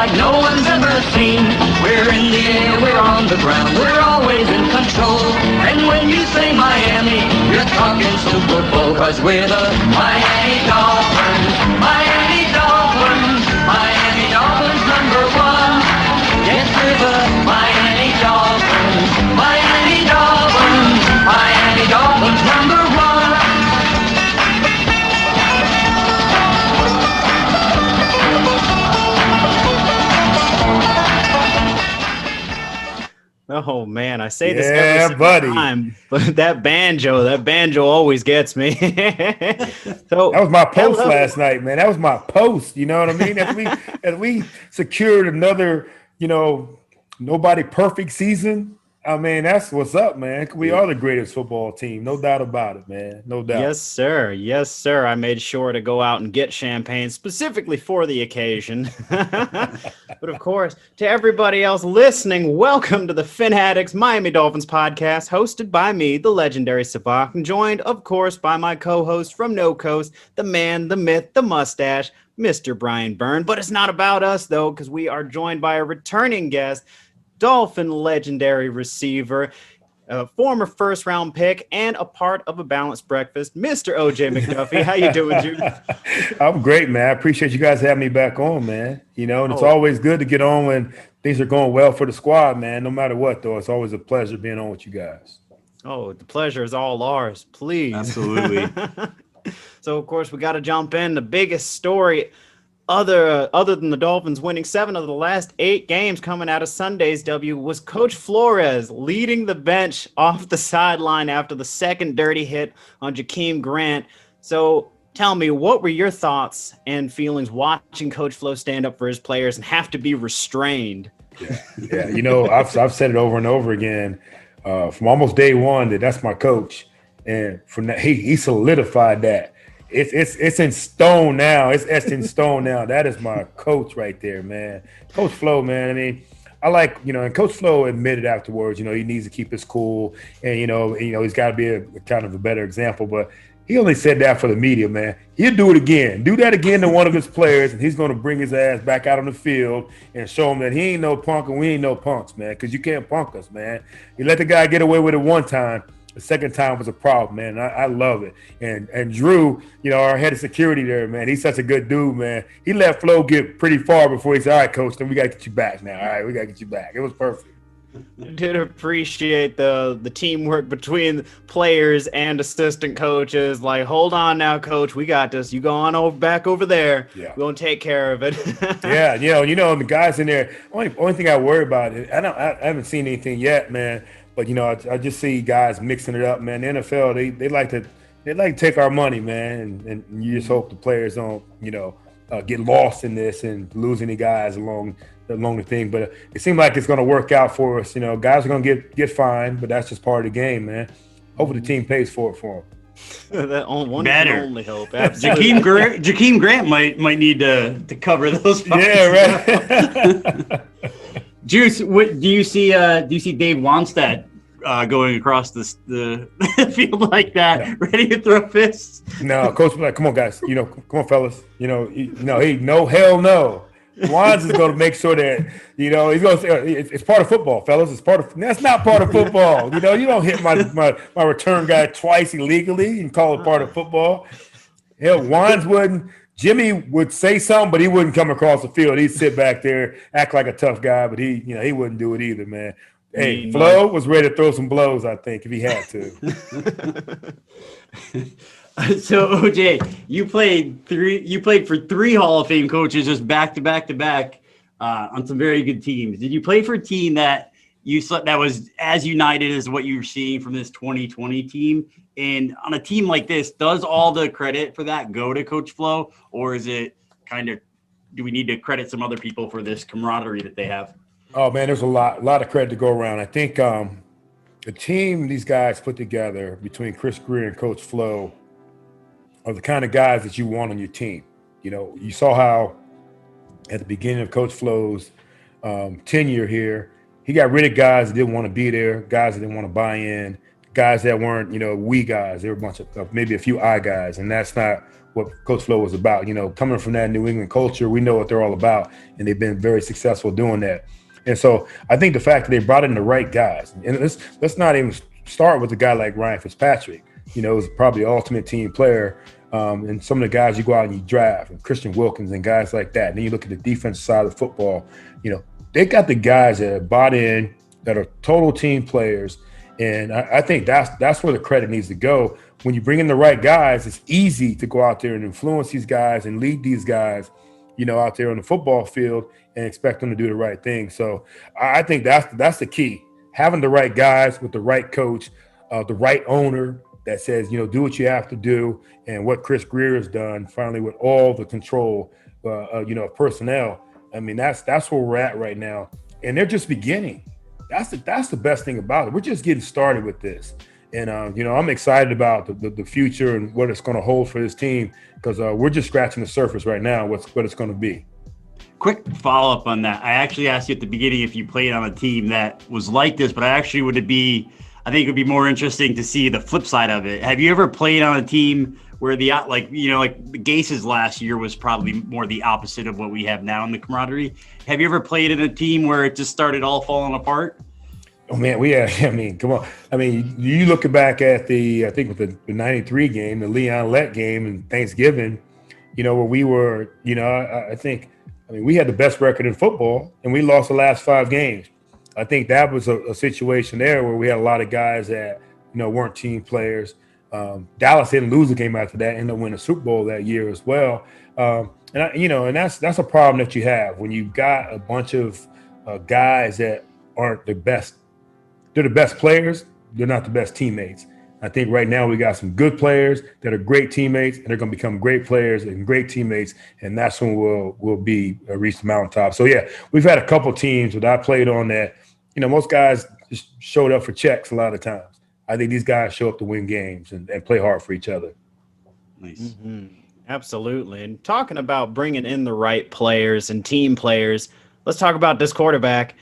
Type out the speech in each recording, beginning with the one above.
like no one's ever seen. We're in the air, we're on the ground, we're always in control. And when you say Miami, you're talking Super Bowl, 'cause we're the Miami Dolphins, Miami Dolphins, Miami Dolphins #1. Yes, we're the Miami Dolphins, Miami Dolphins, Miami Dolphins #1. Oh man, I say this every single time, but that banjo always gets me. So that was my post last night, man. That was my post. You know what I mean? As we secured another, nobody perfect season. I mean, that's what's up, man. We are the greatest football team. No doubt about it, man. No doubt. Yes, sir. Yes, sir. I made sure to go out and get champagne specifically for the occasion. But of course, to everybody else listening, welcome to the Fanatics Miami Dolphins podcast, hosted by me, the legendary Savak, and joined, of course, by my co-host from No Coast, the man, the myth, the mustache, Mr. Brian Byrne. But it's not about us, though, because we are joined by a returning guest, Dolphin legendary receiver, a former first-round pick, and a part of a balanced breakfast, Mr. OJ Mcduffie. How you doing, Jude? I'm great, man. I appreciate you guys having me back on, man. And it's always good to get on when things are going well for the squad, man. No matter what, though, it's always a pleasure being on with you guys. Oh, the pleasure is all ours. Please. Absolutely. So, of course, we got to jump in. The biggest story other than the Dolphins winning 7 of the last 8 games coming out of Sunday's W was Coach Flores leading the bench off the sideline after the second dirty hit on Jakeem Grant. So tell me, what were your thoughts and feelings watching Coach Flo stand up for his players and have to be restrained? Yeah. I've said it over and over again from almost day one that's my coach. And from that, he solidified that. It's in stone now. It's etched in stone now. That is my coach right there, man. Coach Flo, man. I mean, I like, and Coach Flo admitted afterwards, he needs to keep his cool, and he's got to be a kind of a better example. But he only said that for the media, man. He'll do it again. Do that again to one of his players, and he's going to bring his ass back out on the field and show him that he ain't no punk and we ain't no punks, man. Because you can't punk us, man. You let the guy get away with it one time. The second time was a problem, man. I love it. And Drew, our head of security there, man, he's such a good dude, man. He let Flo get pretty far before he said, all right, coach, then we got to get you back now. All right, we got to get you back. It was perfect. I did appreciate the teamwork between players and assistant coaches. Like, hold on now, coach. We got this. You go on back over there. Yeah. We're going to take care of it. Yeah, the guys in there, only thing I worry about is I haven't seen anything yet, man. But I just see guys mixing it up, man. The NFL, they like to take our money, man, and you just hope the players don't, get lost in this and lose any guys along the thing. But it seems like it's going to work out for us. Guys are going to get fined, but that's just part of the game, man. Hopefully the team pays for it for them. That one can only hope. Jakeem Grant might need to cover those fines. Yeah, right. Juice, do you see Dave Wannstedt going across the field like that, ready to throw fists? No, coach, like, come on, guys. Come on, fellas. Hell no. Wands is going to make sure that he's going to say it's part of football, fellas. That's not part of football. You don't hit my return guy twice illegally and call it part of football. Hell, Wands wouldn't. Jimmy would say something, but he wouldn't come across the field. He'd sit back there, act like a tough guy, but he wouldn't do it either, man. Hey, Flo was ready to throw some blows, I think, if he had to. So OJ, you played for 3 Hall of Fame coaches just back to back on some very good teams. Did you play for a team that was as united as what you were seeing from this 2020 team? And on a team like this, does all the credit for that go to Coach Flo, or is it do we need to credit some other people for this camaraderie that they have? Oh man, there's a lot of credit to go around. I think the team these guys put together between Chris Greer and Coach Flo are the kind of guys that you want on your team. You saw how at the beginning of Coach Flo's tenure here, he got rid of guys that didn't want to be there, guys that didn't want to buy in, guys that weren't, we guys. They were a bunch of maybe a few I guys, and that's not what Coach Flo was about. You know, coming from that New England culture, we know what they're all about, and they've been very successful doing that. And so I think the fact that they brought in the right guys, and let's not even start with a guy like Ryan Fitzpatrick. You know, he's probably the ultimate team player. And some of the guys you go out and you draft, and Christian Wilkins and guys like that. And then you look at the defensive side of football, you know, they got the guys that are bought in, that are total team players. And I think that's where the credit needs to go. When you bring in the right guys, it's easy to go out there and influence these guys and lead these guys, you know, out there on the football field and expect them to do the right thing. So I think that's the key. Having the right guys with the right coach, the right owner that says, you know, do what you have to do. And what Chris Greer has done finally with all the control, you know, of personnel. I mean, that's where we're at right now. And they're just beginning. That's the best thing about it. We're just getting started with this. And, you know, I'm excited about the future and what it's going to hold for this team, because we're just scratching the surface right now, what it's going to be. Quick follow-up on that. I actually asked you at the beginning if you played on a team that was like this, but I think it would be more interesting to see the flip side of it. Have you ever played on a team where the Gases last year was probably more the opposite of what we have now in the camaraderie? Have you ever played in a team where it just started all falling apart? Oh man, come on. I mean, you look back at I think with the 93 game, the Leon Lett game and Thanksgiving, you know, where we were, you know, I think we had the best record in football and we lost the last 5 games. I think that was a situation there where we had a lot of guys that, you know, weren't team players. Dallas didn't lose a game after that, ended up winning a Super Bowl that year as well. And that's a problem that you have when you've got a bunch of guys that aren't the best. They're the best players. They're not the best teammates. I think right now we got some good players that are great teammates, and they're going to become great players and great teammates, and that's when we'll be reach the mountaintop. So yeah, we've had a couple teams that I played on that. You know, most guys just showed up for checks a lot of times. I think these guys show up to win games and play hard for each other. Nice. Mm-hmm. Absolutely. And talking about bringing in the right players and team players, let's talk about this quarterback.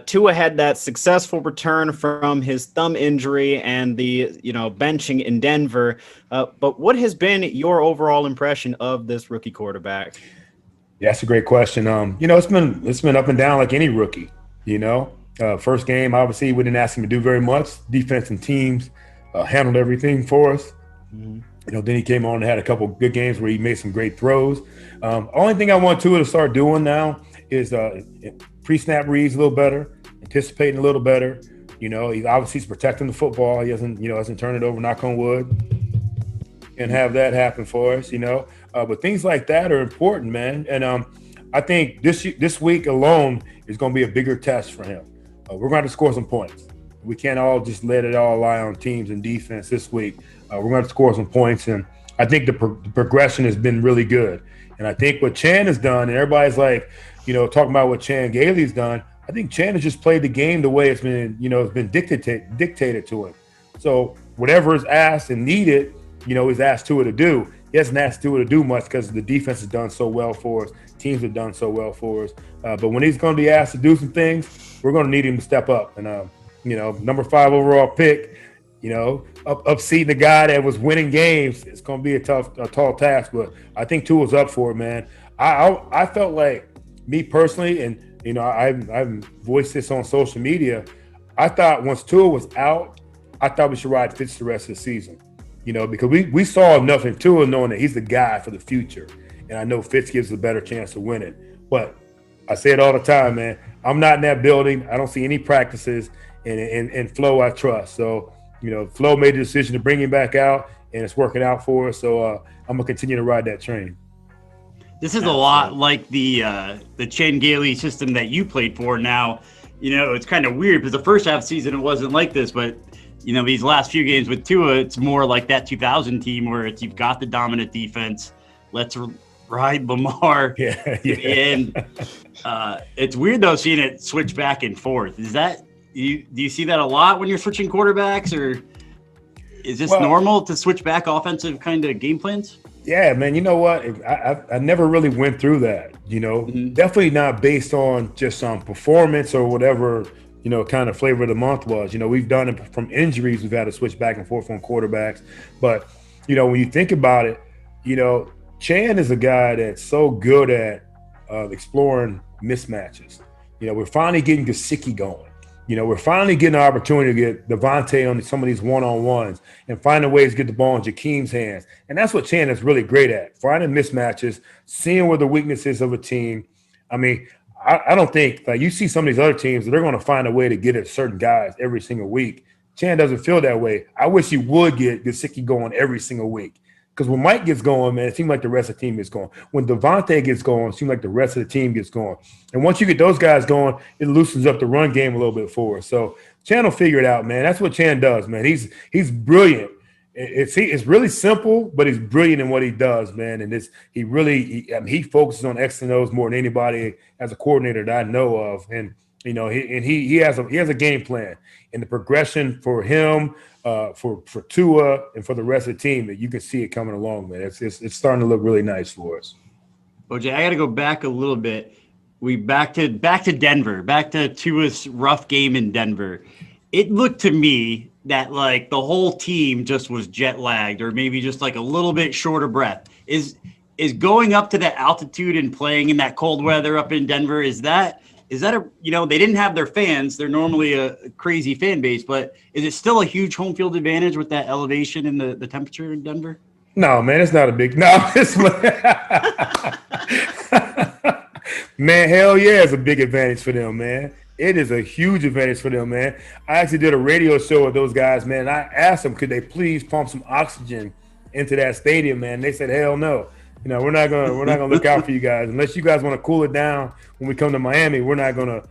Tua had that successful return from his thumb injury and the, you know, benching in Denver. But what has been your overall impression of this rookie quarterback? Yeah, that's a great question. You know, it's been up and down like any rookie, you know. First game, obviously, we didn't ask him to do very much. Defense and teams handled everything for us. Mm-hmm. You know, then he came on and had a couple good games where he made some great throws. Only thing I want Tua to start doing now is pre-snap reads a little better, anticipating a little better. You know, he's protecting the football. He hasn't turned it over, knock on wood, and have that happen for us, you know. But things like that are important, man. And I think this week alone is going to be a bigger test for him. We're going to have to score some points. We can't all just let it all lie on teams and defense this week. We're going to have to score some points, and I think the progression has been really good. And I think what Chan has done, and everybody's like, you know, talking about what Chan Gailey's done, I think Chan has just played the game the way it's been, you know, it's been dictated to him. So whatever is asked and needed, you know, he's asked Tua to do. He hasn't asked Tua to do much because the defense has done so well for us. Teams have done so well for us. But when he's going to be asked to do some things, we're going to need him to step up. And, you know, number 5 overall pick, you know, upseating the guy that was winning games, it's going to be a tall task. But I think Tua's up for it, man. I felt like, me personally, and, you know, I've voiced this on social media, I thought once Tua was out, I thought we should ride Fitz the rest of the season. You know, because we saw enough in Tua knowing that he's the guy for the future. And I know Fitz gives a better chance to win it. But I say it all the time, man. I'm not in that building. I don't see any practices. And Flo, I trust. So, you know, Flo made the decision to bring him back out, and it's working out for us. So I'm going to continue to ride that train. This is a lot like the Chan Gailey system that you played for. Now, you know, it's kind of weird because the first half season it wasn't like this, but you know, these last few games with Tua, it's more like that 2000 team where you've got the dominant defense. Let's ride Lamar. Yeah. And it's weird though seeing it switch back and forth. Is that do you see that a lot when you're switching quarterbacks, or is this normal to switch back offensive kind of game plans? Yeah, man. You know what? I never really went through that. You know, Definitely not based on just performance or whatever, you know, kind of flavor of the month was. You know, we've done it from injuries. We've had to switch back and forth on quarterbacks. But, you know, when you think about it, you know, Chan is a guy that's so good at exploring mismatches. You know, we're finally getting Gesicki going. You know, we're finally getting an opportunity to get Devontae on some of these one-on-ones and finding ways to get the ball in Jakeem's hands. And that's what Chan is really great at, finding mismatches, seeing where the weaknesses of a team. I mean, I don't think, like, you see some of these other teams that they're going to find a way to get at certain guys every single week. Chan doesn't feel that way. I wish he would get Gesicki going every single week. Because when Mike gets going, man, it seems like the rest of the team gets going. When Devontae gets going, it seems like the rest of the team gets going. And once you get those guys going, it loosens up the run game a little bit for us. So Chan will figure it out, man. That's what Chan does, man. He's brilliant. It's really simple, but he's brilliant in what he does, man. And he focuses on X and O's more than anybody as a coordinator that I know of. And you know, he has a game plan, and the progression for him, for Tua, and for the rest of the team, that you can see it coming along, man. It's starting to look really nice for us. OJ, I got to go back a little bit. We back to Denver, back to Tua's rough game in Denver. It looked to me that like the whole team just was jet lagged, or maybe just like a little bit short of breath. Is going up to that altitude and playing in that cold weather up in Denver, is that a, you know, they didn't have their fans. They're normally a crazy fan base, but is it still a huge home field advantage with that elevation and the temperature in Denver? No, man, it's not a big – no. Man, hell yeah, it's a big advantage for them, man. It is a huge advantage for them, man. I actually did a radio show with those guys, man. And I asked them, could they please pump some oxygen into that stadium, man? They said, hell no. You know, we're not gonna look out for you guys unless you guys want to cool it down. When we come to Miami, we're not gonna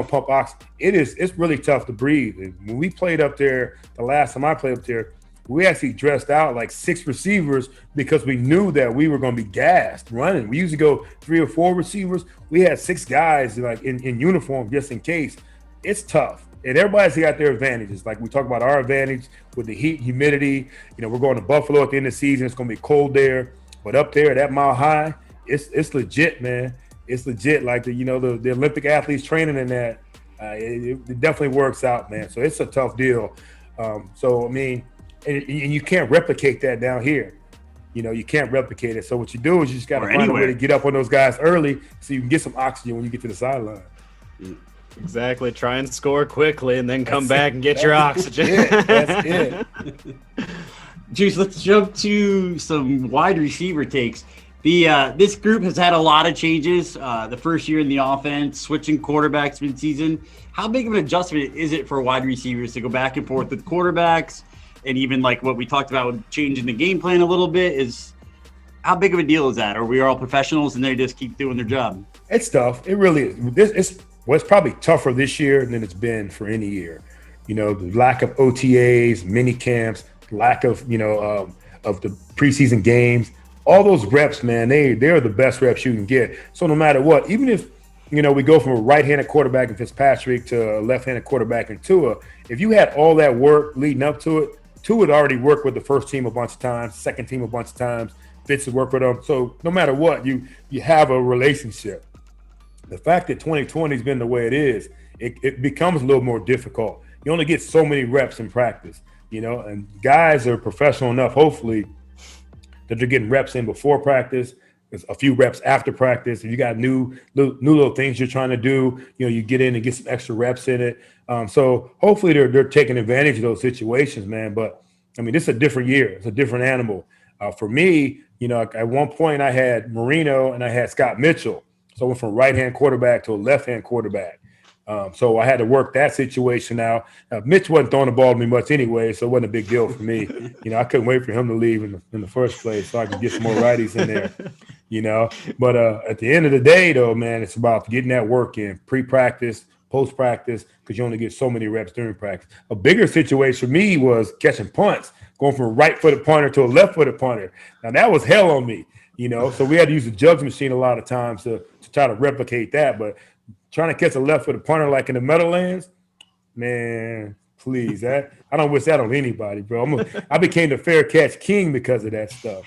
pump oxygen. It's really tough to breathe. When we played up there, the last time I played up there, we actually dressed out like 6 receivers because we knew that we were going to be gassed running. We usually go 3 or 4 receivers. We had 6 guys like in uniform just in case. It's tough. And everybody's got their advantages. Like we talk about our advantage with the heat, humidity. You know, we're going to Buffalo at the end of the season. It's going to be cold there. But up there at that Mile High, it's legit, man. It's legit. Like the Olympic athletes training in that, it definitely works out, man. So it's a tough deal. So, I mean, and you can't replicate that down here. You know, you can't replicate it. So what you do is you just got to find a way to get up on those guys early so you can get some oxygen when you get to the sideline. Exactly. Try and score quickly and then come back and get your oxygen. That's it. Juice, let's jump to some wide receiver takes. This group has had a lot of changes. The first year in the offense, switching quarterbacks mid-season. How big of an adjustment is it for wide receivers to go back and forth with quarterbacks? And even like what we talked about with changing the game plan a little bit, is how big of a deal is that? Or we are all professionals and they just keep doing their job? It's tough. It really is. It's probably tougher this year than it's been for any year. You know, the lack of OTAs, mini camps, lack of, of the preseason games, all those reps, man, they're the best reps you can get. So no matter what, even if, we go from a right-handed quarterback in Fitzpatrick to a left-handed quarterback in Tua, if you had all that work leading up to it, Tua had already worked with the first team a bunch of times, second team a bunch of times, Fitz had worked with them. So no matter what, you have a relationship. The fact that 2020 has been the way it is, it becomes a little more difficult. You only get so many reps in practice, and guys are professional enough, hopefully, that they're getting reps in before practice, a few reps after practice. If you got new little things you're trying to do, you get in and get some extra reps in it. So hopefully they're taking advantage of those situations, man. But I mean, this is a different year. It's a different animal. For me, at one point I had Marino and I had Scott Mitchell. So I went from a right-hand quarterback to a left-hand quarterback. So I had to work that situation out. Mitch wasn't throwing the ball to me much anyway, so it wasn't a big deal for me. I couldn't wait for him to leave in the first place so I could get some more righties in there, But at the end of the day, though, man, it's about getting that work in pre-practice, post-practice, because you only get so many reps during practice. A bigger situation for me was catching punts, going from a right-footed punter to a left-footed punter. Now, that was hell on me, so we had to use the jugs machine a lot of times to try to replicate that. But trying to catch a left-footed punter like in the Meadowlands, man, please. I don't wish that on anybody, bro. I became the fair catch king because of that stuff.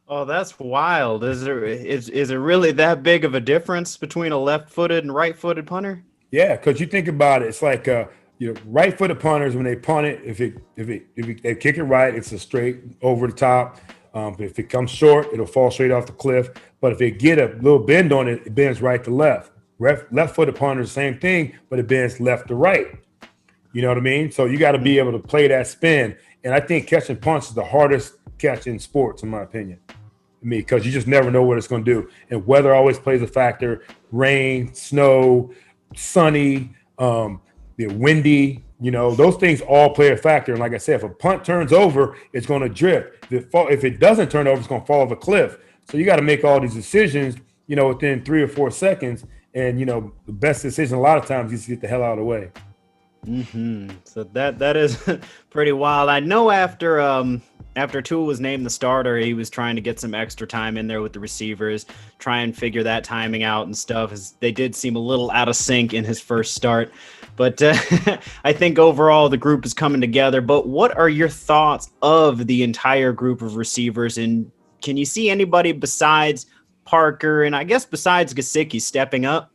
Oh, that's wild. Is it really that big of a difference between a left-footed and right-footed punter? Yeah, because you think about it, it's like right-footed punters, when they punt it, if they kick it right, it's a straight over the top. If it comes short, it'll fall straight off the cliff. But if it get a little bend on it, it bends right to left. Left-footed punters, same thing, but it bends left to right. You know what I mean? So you got to be able to play that spin. And I think catching punts is the hardest catch in sports, in my opinion. Because you just never know what it's going to do. And weather always plays a factor. Rain, snow, sunny, windy, those things all play a factor. And like I said, if a punt turns over, it's going to drift. If it doesn't turn over, it's going to fall off a cliff. So you got to make all these decisions, within 3 or 4 seconds. And, the best decision a lot of times is to get the hell out of the way. So that is pretty wild. I know after Tua was named the starter, he was trying to get some extra time in there with the receivers, try and figure that timing out and stuff, as they did seem a little out of sync in his first start. But I think overall the group is coming together. But what are your thoughts of the entire group of receivers? And can you see anybody besides Parker and I guess besides Gesicki stepping up?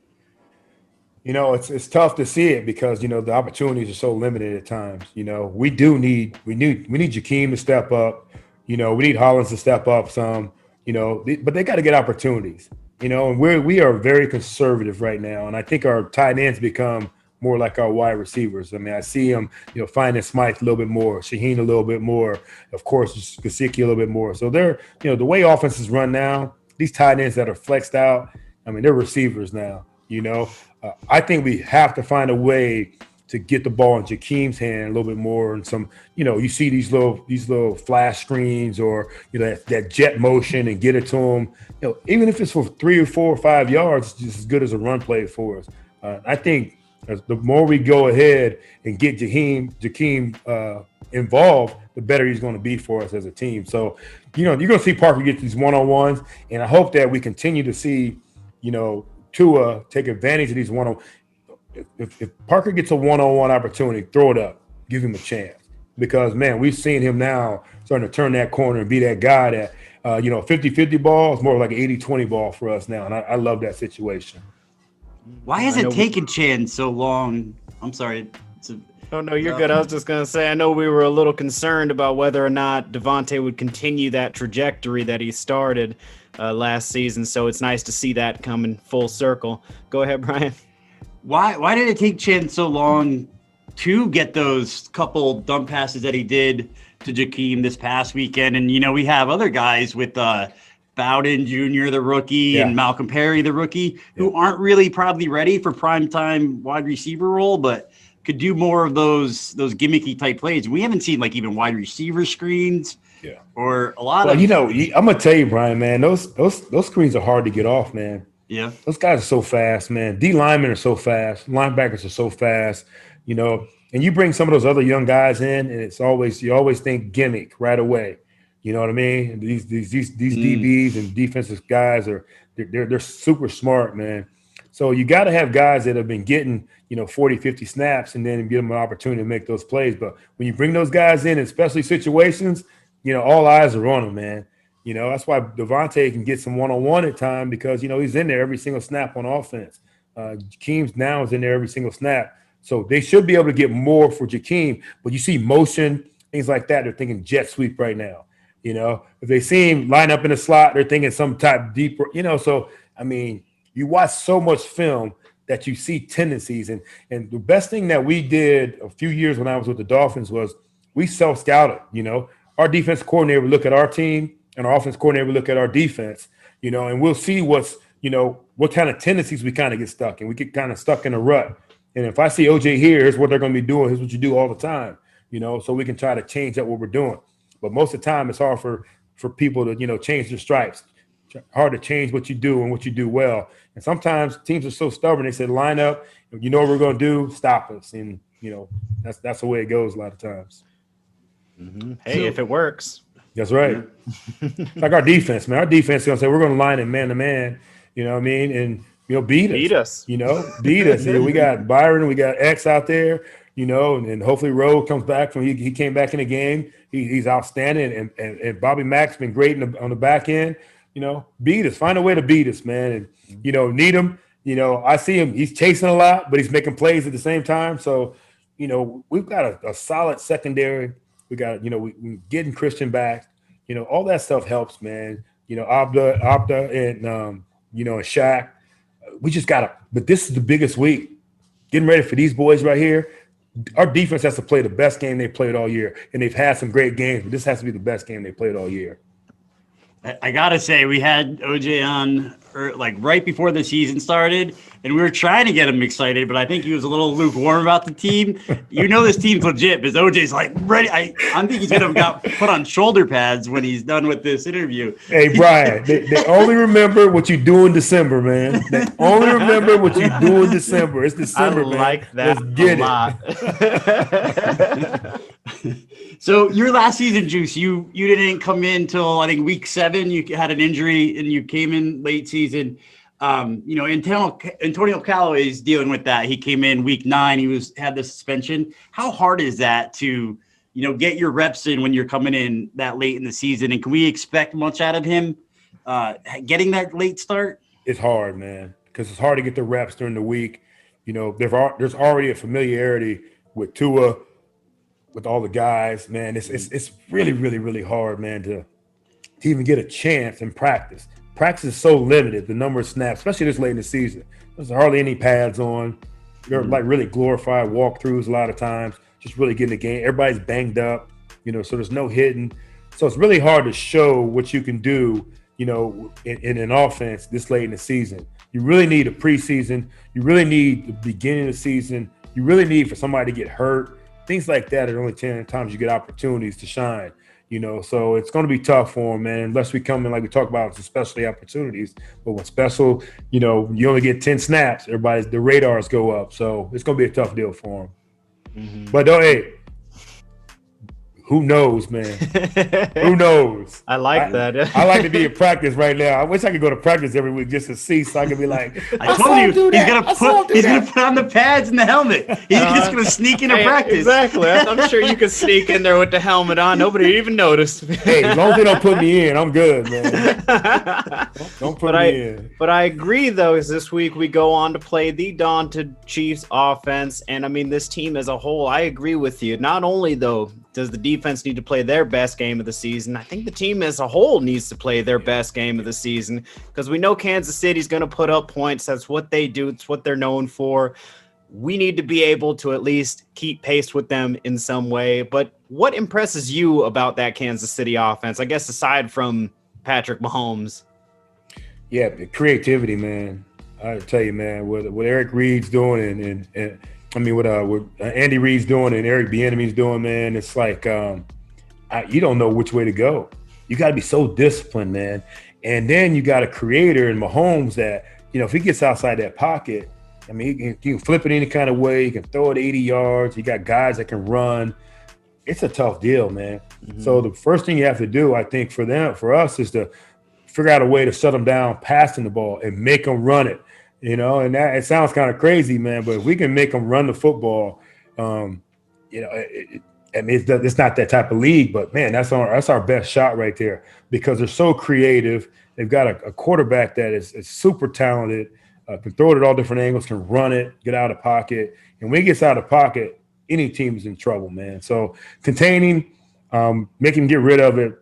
It's tough to see it because, the opportunities are so limited at times. We need Jakeem to step up. We need Hollins to step up some, but they got to get opportunities, and we are very conservative right now. And I think our tight ends become more like our wide receivers. I mean, I see them, finding Smythe a little bit more, Shaheen a little bit more, of course, Gesicki a little bit more. So they're, the way offenses run now, these tight ends that are flexed out, I mean, they're receivers now, I think we have to find a way to get the ball in Jakeem's hand a little bit more, and some, you see these little flash screens or that jet motion and get it to him. Even if it's for 3 or 4 or 5 yards, it's just as good as a run play for us. I think the more we go ahead and get Jakeem involved, the better he's going to be for us as a team. So, you're going to see Parker get these one-on-ones, and I hope that we continue to see, Tua take advantage of these one-on-one. If Parker gets a one-on-one opportunity, throw it up, give him a chance. Because, man, we've seen him now starting to turn that corner and be that guy that, 50-50 ball is more like an 80-20 ball for us now. And I love that situation. Why has it taken Chan so long? I'm sorry. Oh, no, you're good. I was just going to say, I know we were a little concerned about whether or not Devontae would continue that trajectory that he started last season. So it's nice to see that coming full circle. Go ahead, Brian. Why did it take Chan so long to get those couple dump passes that he did to Jakeem this past weekend? And, we have other guys with Bowden Jr., the rookie, and Malcolm Perry, the rookie, who aren't really probably ready for primetime wide receiver role, but could do more of those gimmicky type plays. We haven't seen even wide receiver screens or a lot of. I'm gonna tell you, Brian, man, those screens are hard to get off, man. Yeah, those guys are so fast, man. D linemen are so fast. Linebackers are so fast. And you bring some of those other young guys in, and you always think gimmick right away. You know what I mean? These DBs and defensive guys they're super smart, man. So you got to have guys that have been getting, 40, 50 snaps and then give them an opportunity to make those plays. But when you bring those guys in especially situations, all eyes are on them, man. That's why Devontae can get some one-on-one at time because, he's in there every single snap on offense. Jakeem's now is in there every single snap. So they should be able to get more for Jakeem. But you see motion, things like that, they're thinking jet sweep right now. If they see him line up in the slot, they're thinking some type deeper, So, I mean, you watch so much film that you see tendencies. And the best thing that we did a few years when I was with the Dolphins was we self-scouted, Our defense coordinator would look at our team and our offense coordinator would look at our defense, and we'll see what kind of tendencies we kind of get stuck in. We get kind of stuck in a rut. And if I see OJ here, here's what they're going to be doing. Here's what you do all the time, so we can try to change up what we're doing. But most of the time it's hard for people to, change their stripes. Hard to change what you do and what you do well. And sometimes teams are so stubborn. They say, line up, what we're going to do, stop us. And, that's the way it goes a lot of times. Mm-hmm. Hey, if it works. That's right. Like our defense, man. Our defense is going to say, we're going to line it man to man, you know what I mean? And, beat us. Beat us. We got Byron, we got X out there, and hopefully Rowe comes back from he came back in the game. He's outstanding. And Bobby Mack's been great on the back end. Beat us. Find a way to beat us, man. And, need him. I see him. He's chasing a lot, but he's making plays at the same time. So, we've got a solid secondary. We got, we getting Christian back. All that stuff helps, man. Abda and, and Shaq. We just got to – but this is the biggest week. Getting ready for these boys right here. Our defense has to play the best game they played all year, and they've had some great games, but this has to be the best game they played all year. I gotta say, we had OJ on right before the season started, and we were trying to get him excited, but I think he was a little lukewarm about the team. This team's legit, because OJ's like ready. I think he's gonna got put on shoulder pads when he's done with this interview. Hey, Brian, they only remember what you do in December, man. They only remember what you do in December. It's December, man. I like that Let's get it. So your last season, Juice, you didn't come in till I think week 7. You had an injury and you came in late season. Antonio Callaway's dealing with that. He came in week 9. He had the suspension. How hard is that to get your reps in when you're coming in that late in the season? And can we expect much out of him getting that late start? It's hard, man, because it's hard to get the reps during the week. There's already a familiarity with Tua. With all the guys, man, it's really, really, really hard, man, to even get a chance in practice. Practice is so limited, the number of snaps, especially this late in the season. There's hardly any pads on. They're like really glorified walkthroughs a lot of times, just really getting the game. Everybody's banged up, so there's no hitting. So it's really hard to show what you can do, in an offense this late in the season. You really need a preseason. You really need the beginning of the season. You really need for somebody to get hurt. Things like that are only 10 times you get opportunities to shine, so it's going to be tough for them, man, unless we come in, like we talk about, some specialty opportunities. But when special, you only get 10 snaps, the radars go up. So it's going to be a tough deal for them. Mm-hmm. But hey, who knows, man? Who knows? I like that. I like to be in practice right now. I wish I could go to practice every week just to see, so I could be like, I told you, he's gonna put on the pads and the helmet. He's just gonna sneak into practice. Exactly. I'm sure you could sneak in there with the helmet on. Nobody would even notice. Hey, as long as they don't put me in, I'm good, man. Don't put me in. But I agree, though, is this week we go on to play the daunted Chiefs offense, and this team as a whole. I agree with you. Not only though does the defense need to play their best game of the season, I think the team as a whole needs to play their best game of the season, because we know Kansas City's going to put up points. That's what they do. It's what they're known for. We need to be able to at least keep pace with them in some way. But what impresses you about that Kansas City offense, I guess, aside from Patrick Mahomes? Yeah, the creativity, man. I tell you, man, what Eric Reid's doing and what Andy Reid's doing and Eric Bieniemy's doing, man, it's like you don't know which way to go. You got to be so disciplined, man. And then you got a creator in Mahomes that, if he gets outside that pocket, he can flip it any kind of way. He can throw it 80 yards. You got guys that can run. It's a tough deal, man. Mm-hmm. So the first thing you have to do, I think, for us is to figure out a way to shut them down passing the ball and make them run it. And that it sounds kind of crazy, man, but if we can make them run the football, it's not that type of league, but man, that's our best shot right there, because they're so creative. They've got a quarterback that is super talented, can throw it at all different angles, can run it, get out of pocket, and when he gets out of pocket, any team is in trouble, man. So containing, make him get rid of it.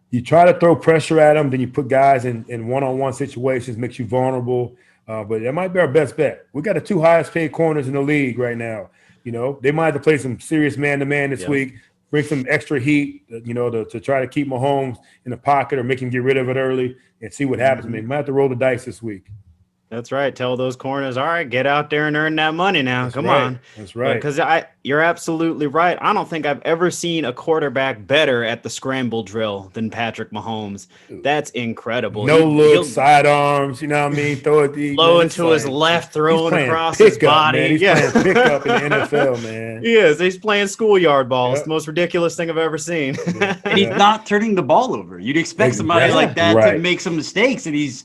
You try to throw pressure at them, then you put guys in one-on-one situations, makes you vulnerable. But that might be our best bet. We got the 2 highest paid corners in the league right now. They might have to play some serious man-to-man this week, bring some extra heat, to try to keep Mahomes in the pocket or make him get rid of it early and see what happens. They might have to roll the dice this week. That's right. Tell those corners, all right, get out there and earn that money now. Come on. That's right. Because you're absolutely right. I don't think I've ever seen a quarterback better at the scramble drill than Patrick Mahomes. That's incredible. He'll sidearms, throw it low into his left, throwing across his body. Man. He's playing pickup in the NFL, man. He is. He's playing schoolyard ball. It's the most ridiculous thing I've ever seen. And he's not turning the ball over. You'd expect somebody like that to make some mistakes, and he's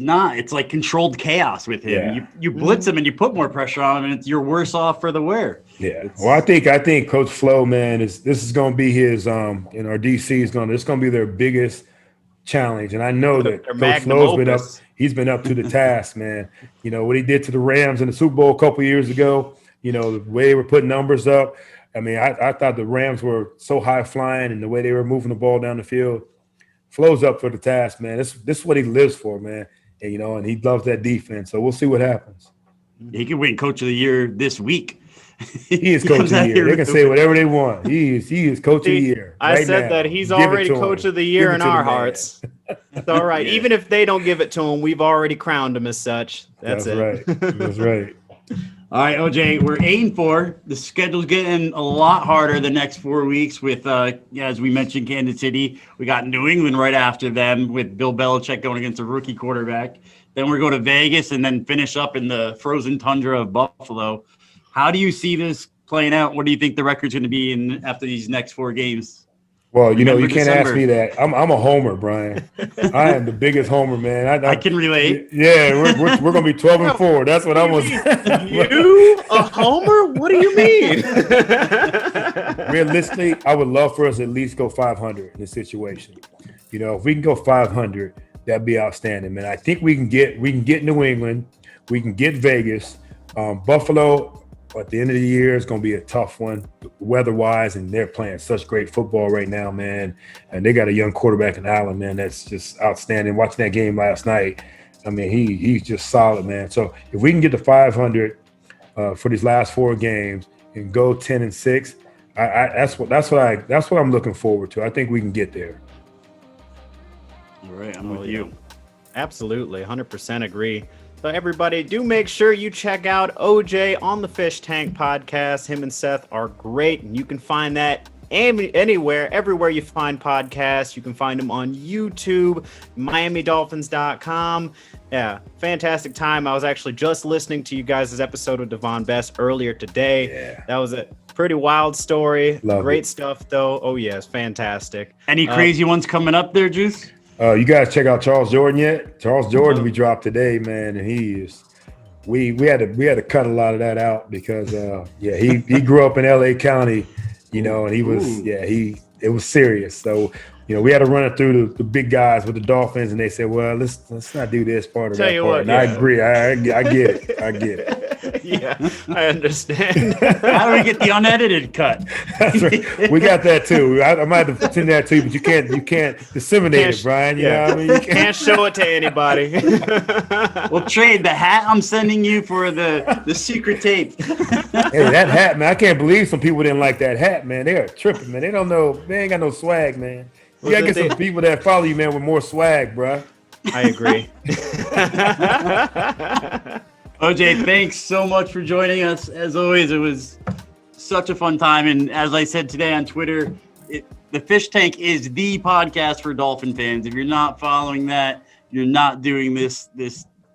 not. It's like controlled chaos with him. Yeah. You blitz him and you put more pressure on him, and you're worse off for the wear. Yeah. Well, I think Coach Flo, man, this is going to be his our DC is going to be their biggest challenge, and I know that Coach Flo's been up to the task, man. What he did to the Rams in the Super Bowl a couple years ago. You know, the way they were putting numbers up. I mean, I thought the Rams were so high flying, and the way they were moving the ball down the field. Flo's up for the task, man. This is what he lives for, man. And, you know, and he loves that defense. So we'll see what happens. He could win Coach of the Year this week. He is Coach of the Year. They can say whatever they want. He is Coach of the Year. I said that he's already Coach of the Year in our hearts. It's all right. Yeah. Even if they don't give it to him, we've already crowned him as such. That's it. Right. That's right. All right, OJ, we're 8-4. The schedule's getting a lot harder the next 4 weeks with, as we mentioned, Kansas City. We got New England right after them with Bill Belichick going against a rookie quarterback. Then we go to Vegas and then finish up in the frozen tundra of Buffalo. How do you see this playing out? What do you think the record's going to be after these next 4 games? Well, you know, you can't December. ask me that. I'm a homer, Brian. I am the biggest homer, man. I can relate. Yeah, we're gonna be 12-4. That's what I was. You a homer? What do you mean? Realistically, I would love for us to at least go 500 in this situation. You know, if we can go 500, that'd be outstanding, man. I think we can get New England, we can get Vegas, Buffalo. At the end of the year, it's going to be a tough one weather-wise, and they're playing such great football right now, man. And they got a young quarterback in Allen, man, that's just outstanding. Watching that game last night, I mean, he's just solid, man. So if we can get to 500 for these last 4 games and go 10-6, that's what I'm looking forward to. I think we can get there. All right, I'm with you. Absolutely, 100% agree. So everybody, do make sure you check out OJ on the Fish Tank podcast. Him and Seth are great, and you can find that anywhere, everywhere you find podcasts. You can find them on YouTube, MiamiDolphins.com. Yeah, fantastic time. I was actually just listening to you guys' episode with Devon Best earlier today. Yeah. That was a pretty wild story. Love Great it. Stuff, though. Oh, yes, fantastic. Any crazy ones coming up there, Juice? You guys check out Charles Jordan yet? Charles Jordan we dropped today, man, and he is. We had to cut a lot of that out because he grew up in LA County, you know, and he was it was serious. So you know, we had to run it through the big guys with the Dolphins, and they said, well, let's not do this part of Tell that you part. what, And yeah. I agree. I get it. Yeah, I understand. How do we get the unedited cut? That's right. We got that too. I might have to send that to you, but you can't disseminate it, Brian. You know what I mean? You Can't show it to anybody. We'll trade the hat I'm sending you for the secret tape. Hey, that hat, man. I can't believe some people didn't like that hat, man. They are tripping, man. They don't know. They ain't got no swag, man. You gotta get some people that follow you, man, with more swag, bro. I agree. OJ, thanks so much for joining us. As always, it was such a fun time. And as I said today on Twitter, the Fish Tank is the podcast for Dolphin fans. If you're not following that, you're not doing this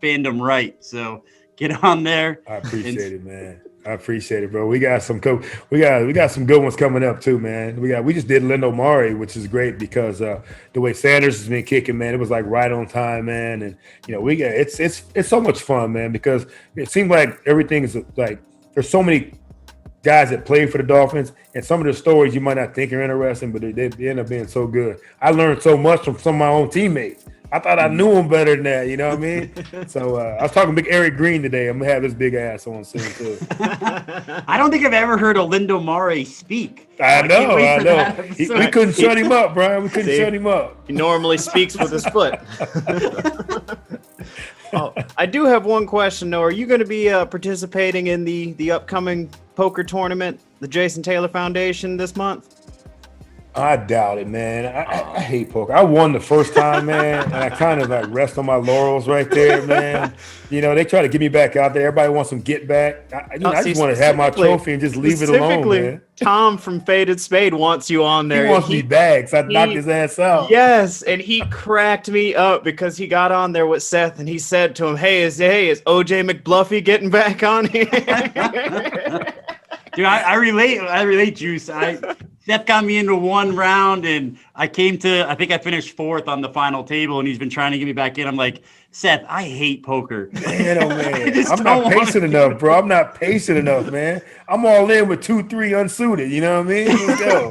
fandom right. So get on there. I appreciate it, man. I appreciate it, bro. We got some we got some good ones coming up too, man. We just did Lindo Mari, which is great because the way Sanders has been kicking, man, it was like right on time, man. And you know, it's so much fun, man, because it seems like everything is like there's so many guys that play for the Dolphins, and some of the stories you might not think are interesting, but they end up being so good. I learned so much from some of my own teammates. I thought I knew him better than that, you know what I mean? So I was talking big Eric Green today. I'm gonna have his big ass on soon too. I don't think I've ever heard a Lindo Mari speak. I know. that We couldn't shut him up, Brian. We couldn't shut him up. He normally speaks with his foot. Oh, I do have one question though. Are you going to be participating in the upcoming poker tournament, the Jason Taylor Foundation, this month? I doubt it, man. I hate poker. I won the first time, man, and I kind of like rest on my laurels right there, man. You know, they try to get me back out there. Everybody wants some get back. I just want to have my trophy and just leave it alone, man. Tom from Faded Spade wants you on there. He wants me back, so I knocked his ass out. Yes, and he cracked me up because he got on there with Seth, and he said to him, "Hey, is OJ Mcduffie getting back on here?" Dude, I relate, Juice. Seth got me into one round, and I think I finished 4th on the final table, and he's been trying to get me back in. I'm like, Seth, I hate poker. Man, oh man, I'm not patient enough, bro. I'm not patient enough, man. I'm all in with 2-3 unsuited. You know what I mean? Let's go.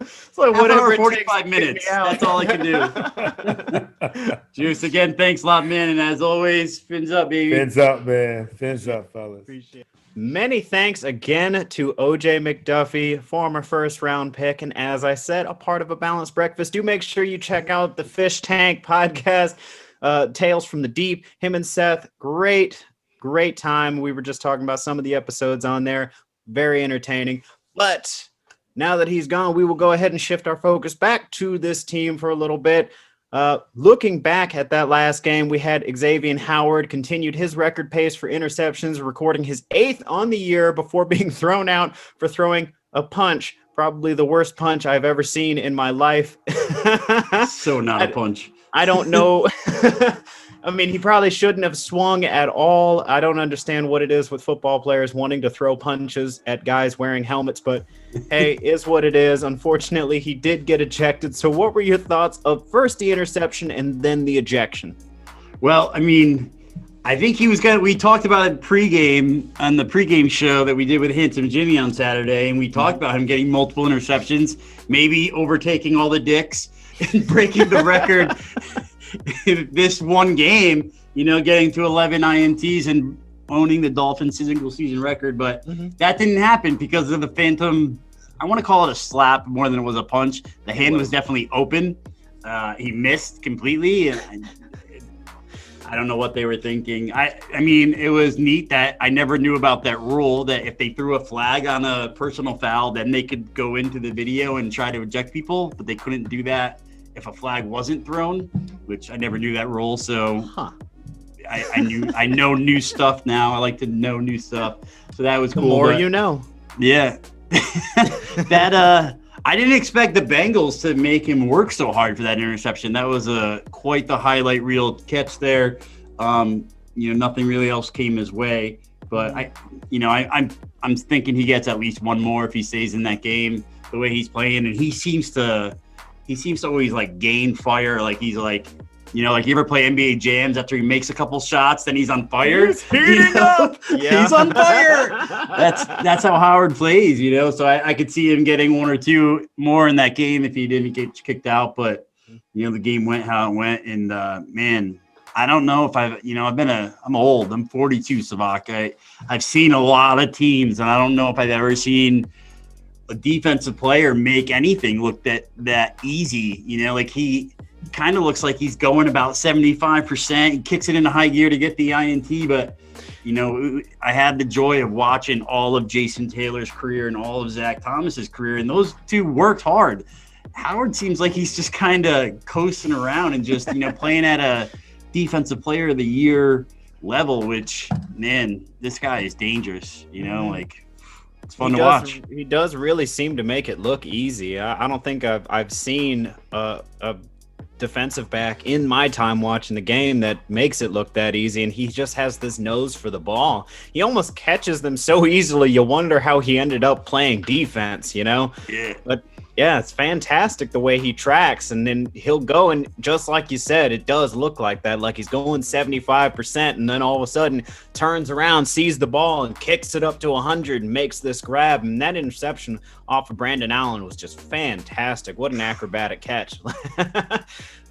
It's like whatever. 45 minutes. That's all I can do. Juice, again, thanks a lot, man. And as always, fins up, baby. Fins up, man. Fins up, fellas. Appreciate it. Many thanks again to OJ Mcduffie, former first-round pick, and as I said, a part of A Balanced Breakfast. Do make sure you check out the Fish Tank podcast, Tales from the Deep. Him and Seth, great time. We were just talking about some of the episodes on there. Very entertaining. But now that he's gone, we will go ahead and shift our focus back to this team for a little bit. Looking back at that last game, we had Xavier Howard continued his record pace for interceptions, recording his 8th on the year before being thrown out for throwing a punch, probably the worst punch I've ever seen in my life. So not a punch. I don't know. I mean, he probably shouldn't have swung at all. I don't understand what it is with football players wanting to throw punches at guys wearing helmets, but hey, is what it is. Unfortunately, he did get ejected. So what were your thoughts of first the interception and then the ejection? Well, I mean, I think he was we talked about it pregame on the pregame show that we did with Handsome Jimmy on Saturday, and we talked about him getting multiple interceptions, maybe overtaking all the dicks and breaking the record this one game, getting to 11 INTs and owning the Dolphins' single season record. But that didn't happen because of the phantom. I want to call it a slap more than it was a punch. The hand was definitely open. He missed completely. And I don't know what they were thinking. I mean, it was neat that I never knew about that rule that if they threw a flag on a personal foul, then they could go into the video and try to eject people, but they couldn't do that if a flag wasn't thrown, which I never knew that rule. So I know new stuff now. I like to know new stuff. So that was cool. The more you know. Yeah. I didn't expect the Bengals to make him work so hard for that interception. That was quite the highlight reel catch there. Nothing really else came his way, but I'm thinking he gets at least one more if he stays in that game the way he's playing, and he seems to always like gain fire. Like he's like, like you ever play NBA Jams after he makes a couple shots, then he's on fire. He's heating up. Yeah. He's on fire. That's how Howard plays, So I could see him getting one or two more in that game if he didn't get kicked out. But the game went how it went, and man, I don't know if I'm old. I'm 42, Savak. I've seen a lot of teams, and I don't know if I've ever seen a defensive player make anything look that easy. Like he kind of looks like he's going about 75%. He kicks it into high gear to get the INT, but I had the joy of watching all of Jason Taylor's career and all of Zach Thomas's career, and those two worked hard. Howard seems like he's just kind of coasting around and just playing at a defensive player of the year level, which, man, this guy is dangerous. Like it's fun to watch. He does really seem to make it look easy. I don't think I've seen a defensive back in my time watching the game that makes it look that easy, and he just has this nose for the ball. He almost catches them so easily you wonder how he ended up playing defense. Yeah. But yeah, it's fantastic the way he tracks, and then he'll go, and just like you said, it does look like that, like he's going 75%, and then all of a sudden turns around, sees the ball, and kicks it up to 100 and makes this grab. And that interception off of Brandon Allen was just fantastic. What an acrobatic catch.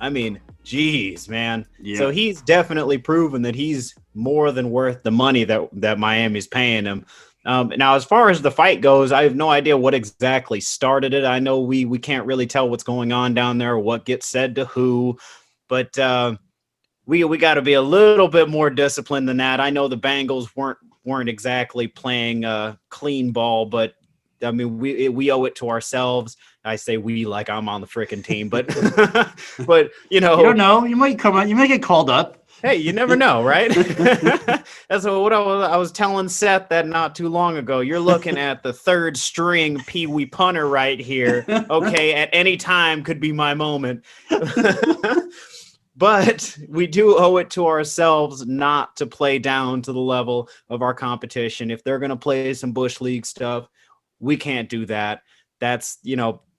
I mean, geez, man. Yeah. So he's definitely proven that he's more than worth the money that Miami's paying him. Now, as far as the fight goes, I have no idea what exactly started it. I know we can't really tell what's going on down there, what gets said to who, but we got to be a little bit more disciplined than that. I know the Bengals weren't exactly playing clean ball, but I mean we owe it to ourselves. I say we like I'm on the freaking team, but but you don't know. You might come out. You might get called up. Hey, you never know, right? That's what I was telling Seth that not too long ago. You're looking at the third string Pee Wee punter right here. Okay, at any time could be my moment. But we do owe it to ourselves not to play down to the level of our competition. If they're going to play some Bush League stuff, we can't do that. That's, you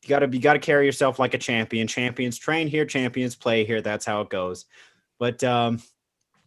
got to carry yourself like a champion. Champions train here, champions play here. That's how it goes. But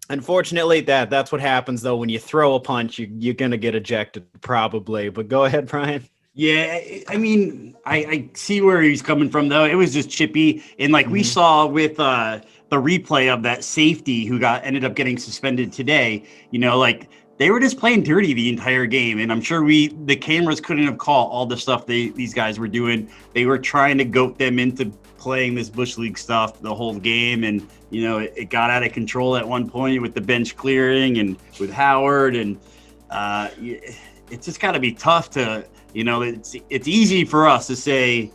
unfortunately, that's what happens, though. When you throw a punch, you're going to get ejected probably. But go ahead, Brian. Yeah, I mean, I see where he's coming from, though. It was just chippy. And like we saw with the replay of that safety who ended up getting suspended today, like they were just playing dirty the entire game. And I'm sure the cameras couldn't have caught all the stuff these guys were doing. They were trying to goat them into playing this Bush League stuff the whole game. And, you know, it got out of control at one point with the bench clearing and with Howard. And it's just got to be tough to, you know, it's easy for us to say,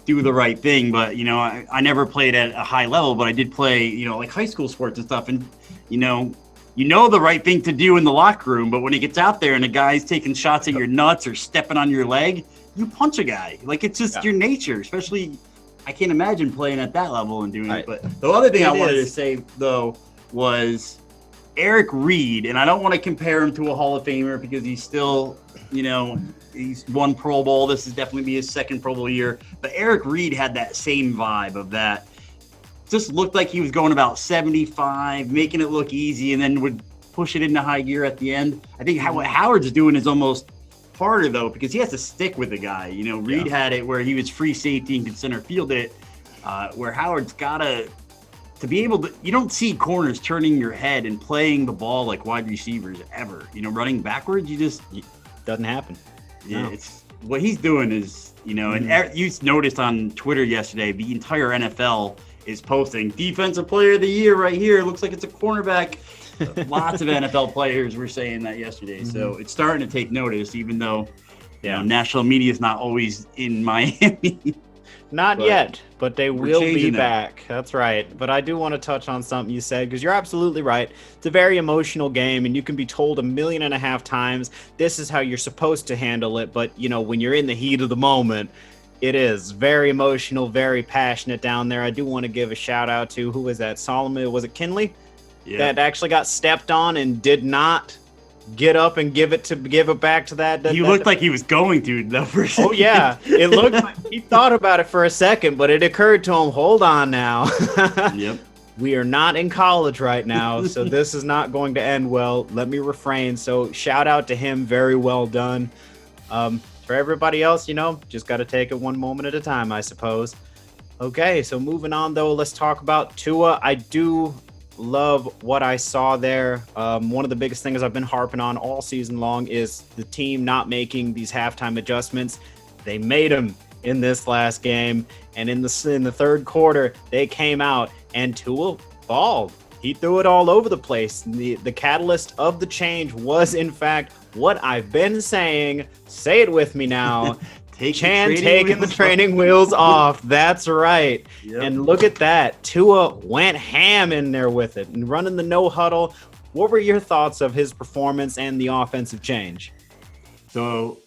do the right thing. But, you know, I never played at a high level, but I did play, you know, like high school sports and stuff. And, you know the right thing to do in the locker room, but when it gets out there and a guy's taking shots at your nuts or stepping on your leg, you punch a guy. Like, it's just your nature, especially I can't imagine playing at that level and doing it. But the other thing I wanted to say, though, was Eric Reed, and I don't want to compare him to a Hall of Famer because he's still, you know, he's won Pro Bowl. This is definitely be his second Pro Bowl year. But Eric Reed had that same vibe of that. Just looked like he was going about 75, making it look easy, and then would push it into high gear at the end. I think what Howard's doing is almost harder, though, because he has to stick with the guy. You know, Reed had it where he was free safety and could center field it, where Howard's got to be able to – you don't see corners turning your head and playing the ball like wide receivers ever. You know, running backwards, it doesn't happen. Yeah, it's what he's doing is, you know, and you noticed on Twitter yesterday, the entire NFL – is posting defensive player of the year right here. It looks like it's a cornerback. Lots of NFL players were saying that yesterday. So it's starting to take notice, even though you know, national media is not always in Miami. Not yet, but they will be back. That's right. But I do want to touch on something you said, because you're absolutely right. It's a very emotional game, and you can be told 1.5 million times, this is how you're supposed to handle it. But, you know, when you're in the heat of the moment, it is very emotional, very passionate down there. I do want to give a shout out to, who was that? Solomon, was it Kinley? Yeah. That actually got stepped on and did not get up and give it back to that. He looked like he was going to, though. Oh, yeah. It looked like he thought about it for a second, but it occurred to him, hold on now. Yep. We are not in college right now, so this is not going to end well. Let me refrain. So shout out to him. Very well done. For everybody else, you know, just got to take it one moment at a time, I suppose. Okay, so moving on, though, let's talk about Tua. I do love what I saw there. One of the biggest things I've been harping on all season long is the team not making these halftime adjustments. They made them in this last game, and in the third quarter, they came out, and Tua balled. He threw it all over the place. The catalyst of the change was, in fact, what I've been saying. Say it with me now. Taking the training wheels off. That's right. Yep. And look at that. Tua went ham in there with it and running the no huddle. What were your thoughts of his performance and the offensive change? So,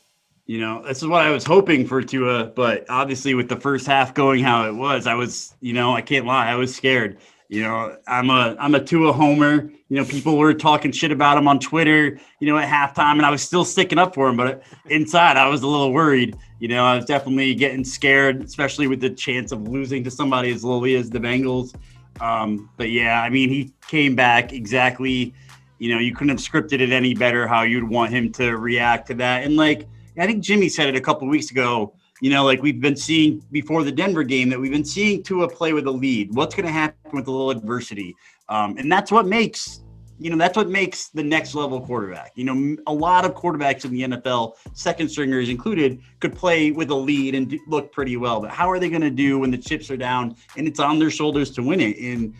you know, this is what I was hoping for Tua, but obviously with the first half going how it was, I was, you know, I can't lie, I was scared. You know, I'm a Tua homer. You know, people were talking shit about him on Twitter, you know, at halftime, and I was still sticking up for him. But inside, I was a little worried. You know, I was definitely getting scared, especially with the chance of losing to somebody as lowly as the Bengals. But yeah, I mean, he came back exactly, you know, you couldn't have scripted it any better how you'd want him to react to that. And like, I think Jimmy said it a couple of weeks ago, you know, like we've been seeing before the Denver game, that we've been seeing Tua play with a lead. What's going to happen with a little adversity? And that's what makes, you know, that's what makes the next level quarterback. You know, a lot of quarterbacks in the NFL, second stringers included, could play with a lead and look pretty well. But how are they going to do when the chips are down and it's on their shoulders to win it? And,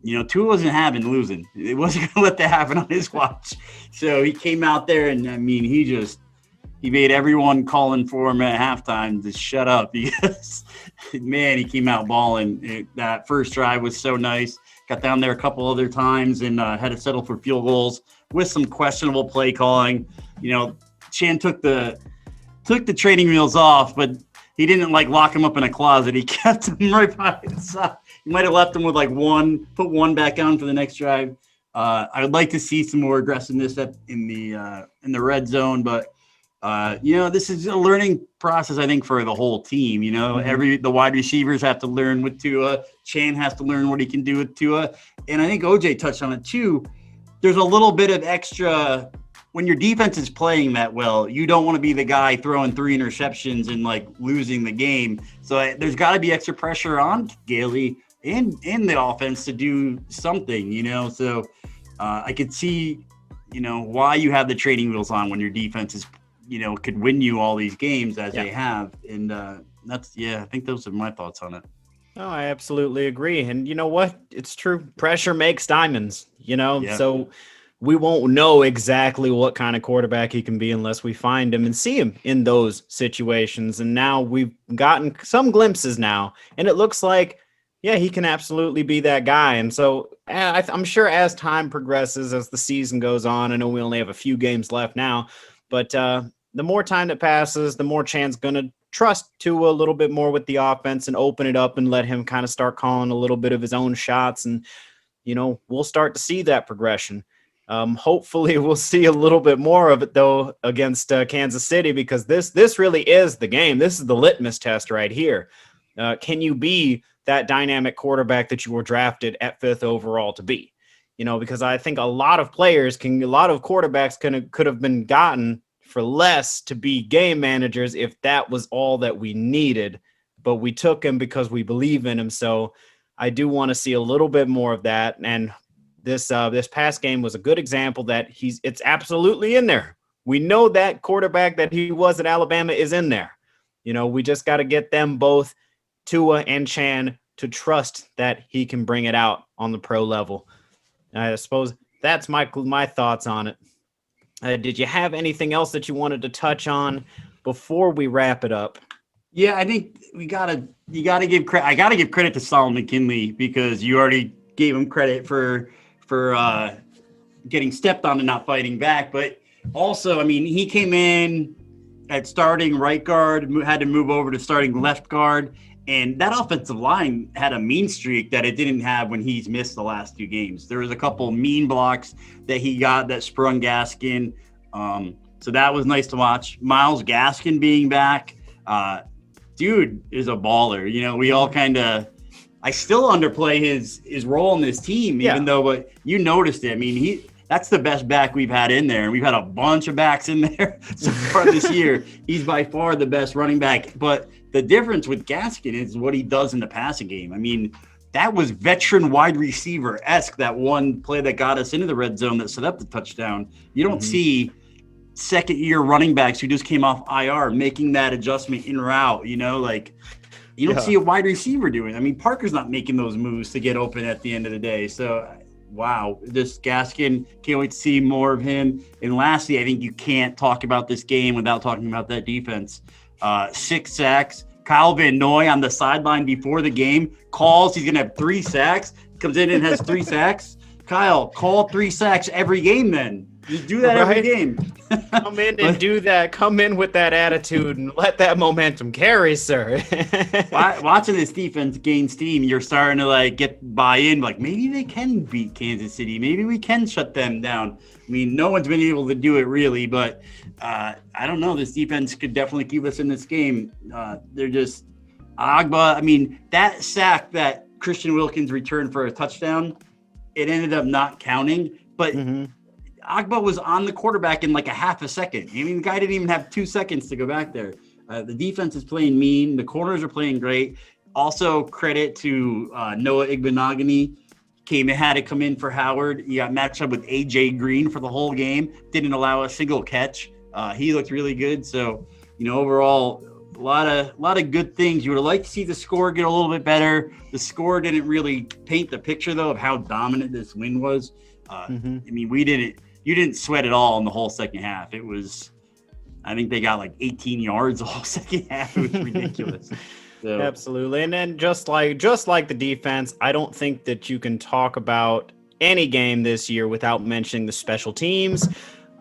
you know, Tua wasn't having losing. It wasn't going to let that happen on his watch. So he came out there and, I mean, he made everyone calling for him at halftime to shut up because, man, he came out balling. That first drive was so nice. Got down there a couple other times and had to settle for field goals with some questionable play calling. You know, Chan took the training wheels off, but he didn't like lock him up in a closet. He kept him right by his side. He might have left him with like put one back on for the next drive. I would like to see some more aggressiveness in the red zone, but you know, this is a learning process, I think, for the whole team. You know, the wide receivers have to learn with Tua. Chan has to learn what he can do with Tua. And I think OJ touched on it too. There's a little bit of extra when your defense is playing that well. You don't want to be the guy throwing 3 interceptions and like losing the game. So there's got to be extra pressure on Gailey in the offense to do something, you know. So I could see, why you have the training wheels on when your defense is, could win you all these games as they have. And I think those are my thoughts on it. Oh, I absolutely agree. And you know what? It's true. Pressure makes diamonds, so we won't know exactly what kind of quarterback he can be unless we find him and see him in those situations. And now we've gotten some glimpses now, and it looks like, he can absolutely be that guy. And so I'm sure as time progresses, as the season goes on, I know we only have a few games left now, but the more time that passes, the more Chan's going to trust Tua a little bit more with the offense and open it up and let him kind of start calling a little bit of his own shots. And, we'll start to see that progression. Hopefully we'll see a little bit more of it though against Kansas City, because this really is the game. This is the litmus test right here. Can you be that dynamic quarterback that you were drafted at 5th overall to be? Because I think a lot of quarterbacks could have been gotten for less to be game managers if that was all that we needed, but we took him because we believe in him. So I do want to see a little bit more of that. And this past game was a good example that it's absolutely in there. We know that quarterback that he was at Alabama is in there. We just got to get them both, Tua and Chan, to trust that he can bring it out on the pro level. I suppose that's my thoughts on it. Did you have anything else that you wanted to touch on before we wrap it up? Yeah, I think you gotta give credit. I gotta give credit to Solomon McKinley, because you already gave him credit for getting stepped on and not fighting back. But also, he came in at starting right guard, had to move over to starting left guard. And that offensive line had a mean streak that it didn't have when he's missed the last 2 games. There was a couple mean blocks that he got that sprung Gaskin. So that was nice to watch. Myles Gaskin being back. Dude is a baller. We all I still underplay his role in this team, even though, but you noticed it. That's the best back we've had in there. And we've had a bunch of backs in there so far this year. He's by far the best running back. But the difference with Gaskin is what he does in the passing game. That was veteran wide receiver-esque, that one play that got us into the red zone that set up the touchdown. You don't see second-year running backs who just came off IR making that adjustment in route, you don't see a wide receiver doing it. Parker's not making those moves to get open at the end of the day. So, wow, this Gaskin, can't wait to see more of him. And lastly, I think you can't talk about this game without talking about that defense. 6 sacks. Kyle Van Noy on the sideline before the game calls he's going to have 3 sacks, comes in and has 3 sacks. Kyle, call 3 sacks every game then. You do that every game. Come in and do that. Come in with that attitude and let that momentum carry, sir. Watching this defense gain steam, you're starting to get buy-in. Maybe they can beat Kansas City. Maybe we can shut them down. No one's been able to do it really, but I don't know. This defense could definitely keep us in this game. They're just Agba. That sack that Christian Wilkins returned for a touchdown, it ended up not counting, but Agba was on the quarterback in a half a second. The guy didn't even have 2 seconds to go back there. The defense is playing mean. The corners are playing great. Also, credit to Noah Igbenogany. Had to come in for Howard. He got matched up with A.J. Green for the whole game. Didn't allow a single catch. He looked really good. So, overall, a lot of good things. You would have liked to see the score get a little bit better. The score didn't really paint the picture, though, of how dominant this win was. You didn't sweat at all in the whole second half. It was, I think they got 18 yards the whole second half. It was ridiculous. So. Absolutely. And then just like the defense, I don't think that you can talk about any game this year without mentioning the special teams.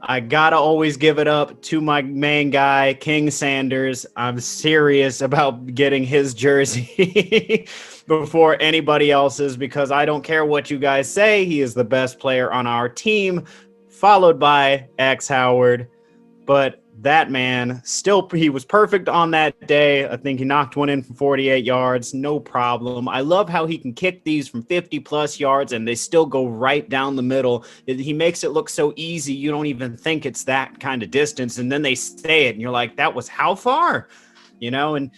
I gotta always give it up to my main guy, King Sanders. I'm serious about getting his jersey before anybody else's, because I don't care what you guys say. He is the best player on our team, followed by X Howard. But that man, he was perfect on that day. I think he knocked one in from 48 yards, no problem. I love how he can kick these from 50-plus yards, and they still go right down the middle. He makes it look so easy, you don't even think it's that kind of distance, and then they stay it, and you're like, that was how far? And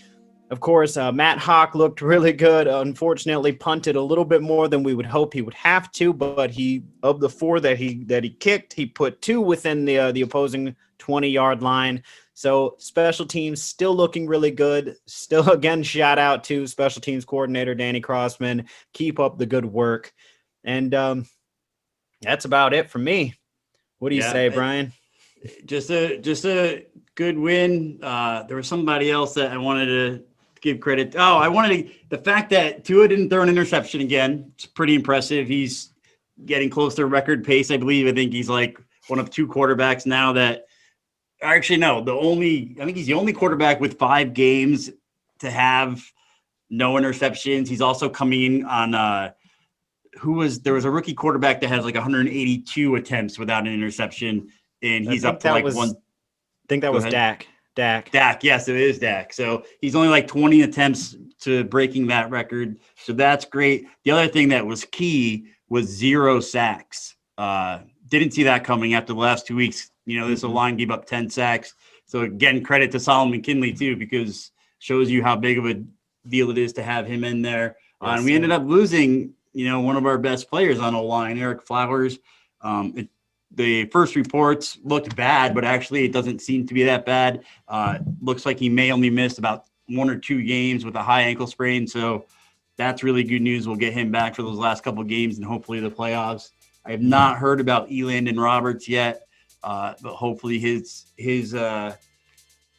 Of course, Matt Hawk looked really good. Unfortunately, punted a little bit more than we would hope he would have to. But of the 4 that he kicked, he put 2 within the opposing 20-yard line. So special teams still looking really good. Still, again, shout out to special teams coordinator Danny Crossman. Keep up the good work. And that's about it for me. What do you say, Brian? Just a good win. There was somebody else that I wanted to give credit. The fact that Tua didn't throw an interception again. It's pretty impressive. He's getting close to record pace, I believe. I think he's like one of 2 quarterbacks now that actually no, I think he's the only quarterback with 5 games to have no interceptions. He's also coming on there was a rookie quarterback that has like 182 attempts without an interception, and he's up to like one. I think that was Dak. Dak, yes, it is Dak. So he's only like 20 attempts to breaking that record. So that's great. The other thing that was key was 0 sacks. Didn't see that coming after the last 2 weeks. This line gave up 10 sacks. So again, credit to Solomon Kinley too, because shows you how big of a deal it is to have him in there. Yes, and we ended up losing, one of our best players on O-line, Eric Flowers. The first reports looked bad, but actually it doesn't seem to be that bad. Looks like he may only missed about 1 or 2 games with a high ankle sprain. So that's really good news. We'll get him back for those last couple of games and hopefully the playoffs. I have not heard about Elandon Roberts yet, but hopefully his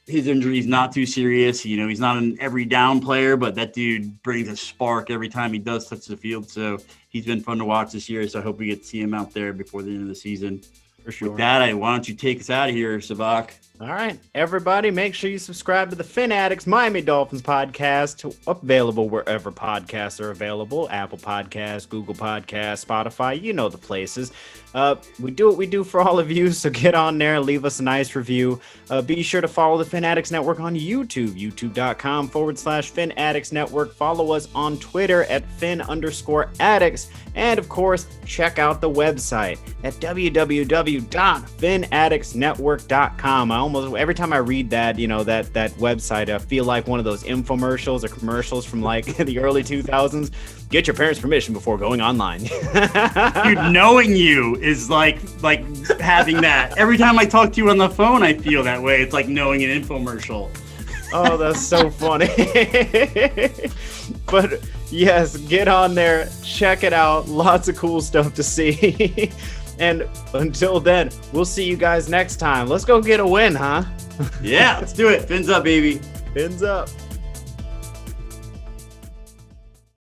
injury is not too serious. He's not an every down player, but that dude brings a spark every time he does touch the field. So he's been fun to watch this year. So I hope we get to see him out there before the end of the season. For sure. With that, why don't you take us out of here, Savak? All right, everybody, make sure you subscribe to the Fin Addicts Miami Dolphins podcast, available wherever podcasts are available, Apple Podcasts, Google Podcasts, Spotify, the places. We do what we do for all of you, so get on there, leave us a nice review. Be sure to follow the Fin Addicts Network on YouTube, youtube.com/Fin Addicts Network. Follow us on Twitter at Fin_Addicts. And of course, check out the website at www.FinAddictsNetwork.com. Every time I read that, that website, I feel like one of those infomercials or commercials from like the early 2000s. Get your parents' permission before going online. Dude, knowing you is like having that. Every time I talk to you on the phone, I feel that way. It's like knowing an infomercial. Oh, that's so funny. But yes, get on there, check it out. Lots of cool stuff to see. And until then, we'll see you guys next time. Let's go get a win, huh? Yeah, let's do it. Fins up, baby. Fins up.